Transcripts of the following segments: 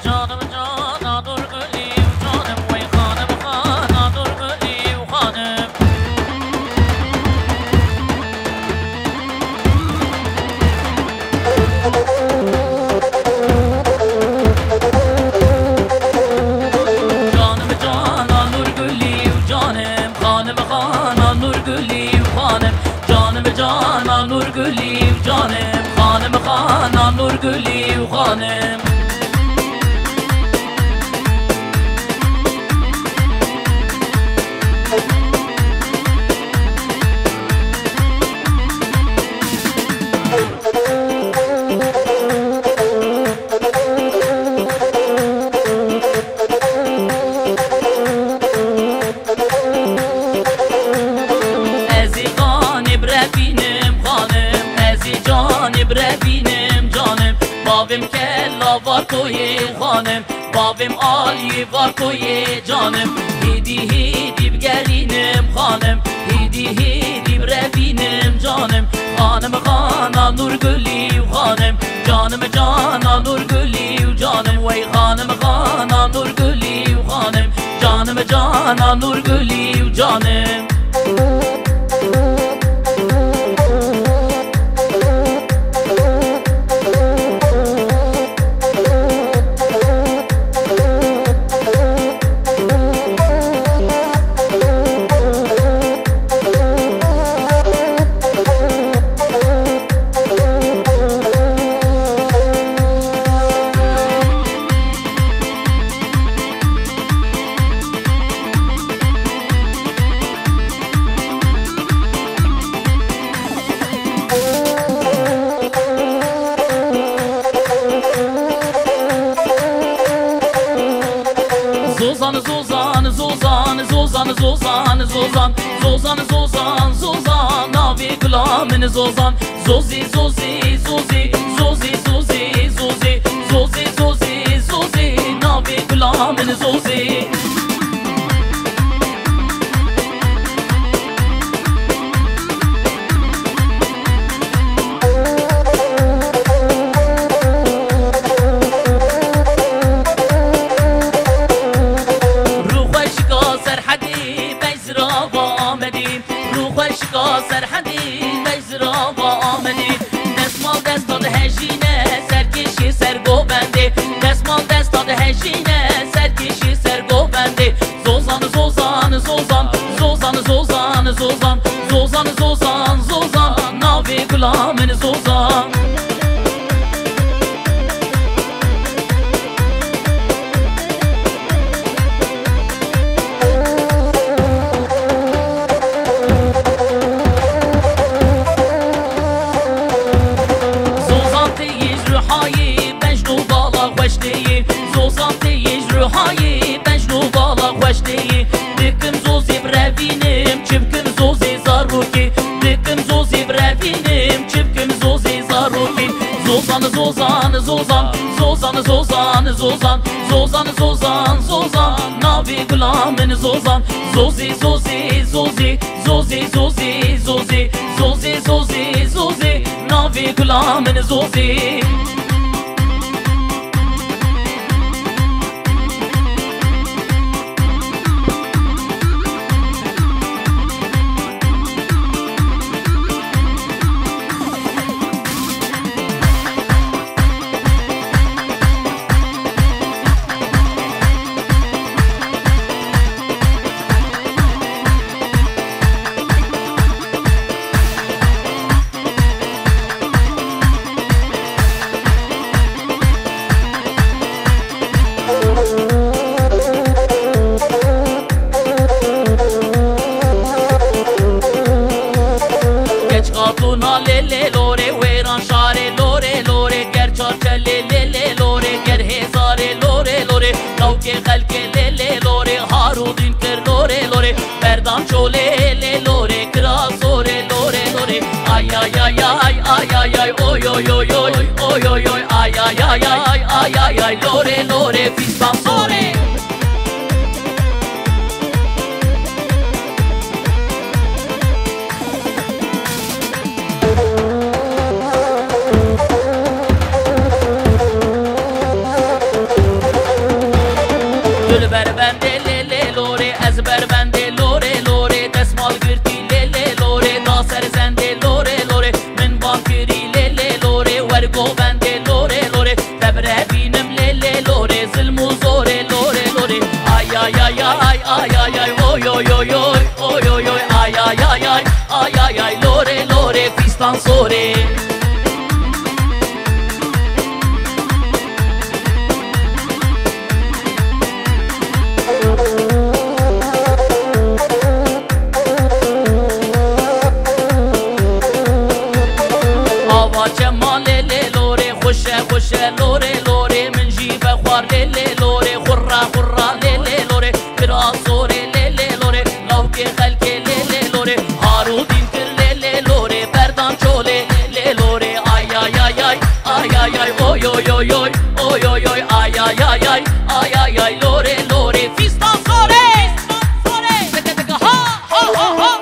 جانم جانا نورگلی و جانم وی خانم خانا نورگلی و خانم جانم جانا نورگلی و جانم خانم خانا نورگلی و خانم جانم جانا نورگلی و جانم خانم خانا نورگلی و خانم بربینم جانم بابم کلا وار کوی خانم بابم عالی وار کوی جانم هیدی هیدی بگرینم خانم هیدی هیدی بربینم جانم خانم خانا نورگلی و خانم جانم جانا نورگلی و جانم وی خانم خانا نورگلی و خانم جانم جانا نورگلی و جانم زوزان ناوی گلامن زوزان زوزی زوزی زوزی زوزی زوزی زوزی زوزی زوزی زوزی ناوی گلامن زوزی سرحدی مجزرا با آمدی دستمال دست داده هشینه سرکشی سرگو بنده دستمال دست داده هشینه سرکشی سرگو بنده زوزان زوزان زوزان زوزان زوزان زوزان زوزان زوزان زوزان ناوی گلامن زوزان زوزان تیج روحایی بجنو بالا خوش دی بکم زوزی بربینم چبکم زوزی زاروکی بکم زوزی بربینم چبکم زوزی زاروکی زوزان زوزان زوزان زوزان زوزان زوزان زوزان زوزان زوزان ناوی گلامن زوزان زوزی زوزی زوزی زوزی زوزی زوزی زوزی زوزی زوزی ناوی گلامن زوزی ay, lore, lore, fispam, sore. بربینم لیلی لوره ظلم و زوره لوره لوره آی آی آی آی آی آی آی اوی اوی اوی اوی اوی اوی آی آی آی آی آی آی آی لوره لوره فیستان سوره خوشه لوره لوره من جیب خوار لیلی لوره خورا خورا لیلی لوره کرا سوره لیلی لوره لوک خلک لیلی لوره هارو دین کر لیلی لوره بردان چوله لیلی لوره آی آی آی آی آی آی آی اوی اوی اوی اوی اوی اوی آی آی آی آی آی آی آی لوره لوره فیستان سوره دکه دکه ها ها ها ها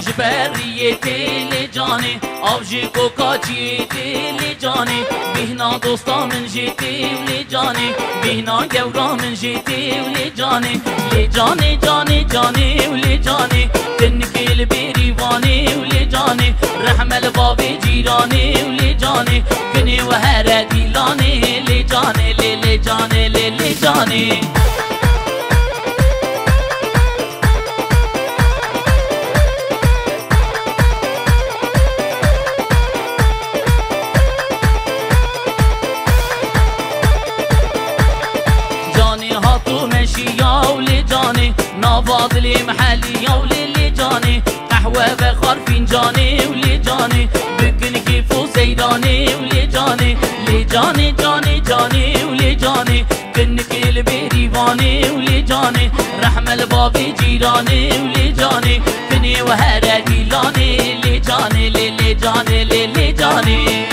جبریه تیل جانی آبجی کوکاچی تیل جانی بهنا دوستا من جیتی ولی جانی بهنا گورا من جیتی ولی جانی لی جانی جانی جانی ولی جانی تنکیل بیریوانی ولی جانی رحمل بابی جیرانی ولی جانی کنی و هر دیلانی لی جانی لی جانی لی جانی نافاضلي محلي يا ولي جاني قهوة بخار فنجاني ولي جاني بكن كيفو سيداني ولي جاني لي جاني جاني جاني ولي جاني كنك البيريفاني ولي جاني رحم البابي جيراني ولي جاني كني وهرا ديلاني لي جاني لي جاني لي جاني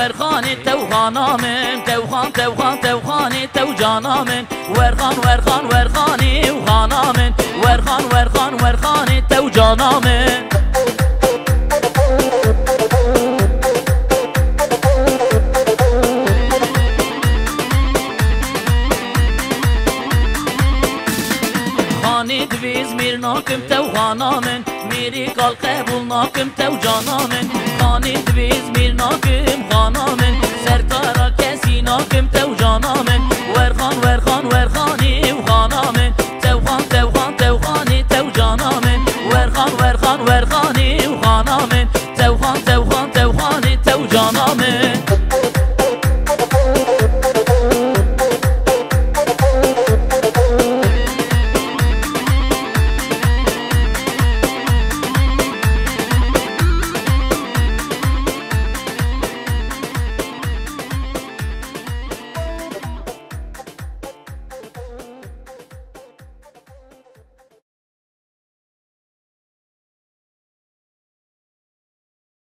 ورخان توخانا من توخان توجانا من ورخان وخانا من ورخان توجانا من خاني دويز ميرناكم توخانا من ميري قال قبولناكم توجانا من خاني دويز ميرناكم خانا من سركارا كسيناكم توجانا من ورخاني وخانا من توخاني توجانا من ورخاني وخانا من